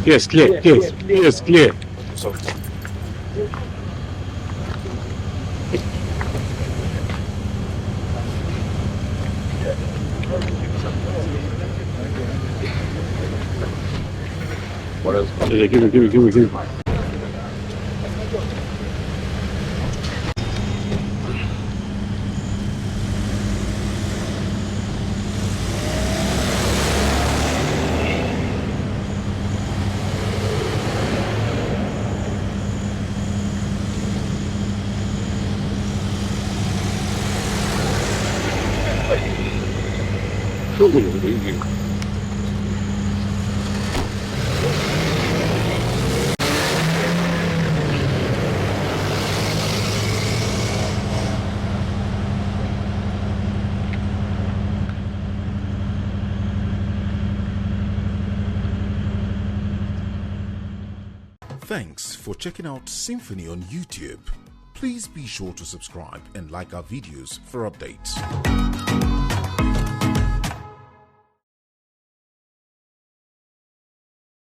Yes, clear. Yes, clear. What else? Yeah, give me. Thanks for checking out SYMFONI on YouTube. Please be sure to subscribe and like our videos for updates.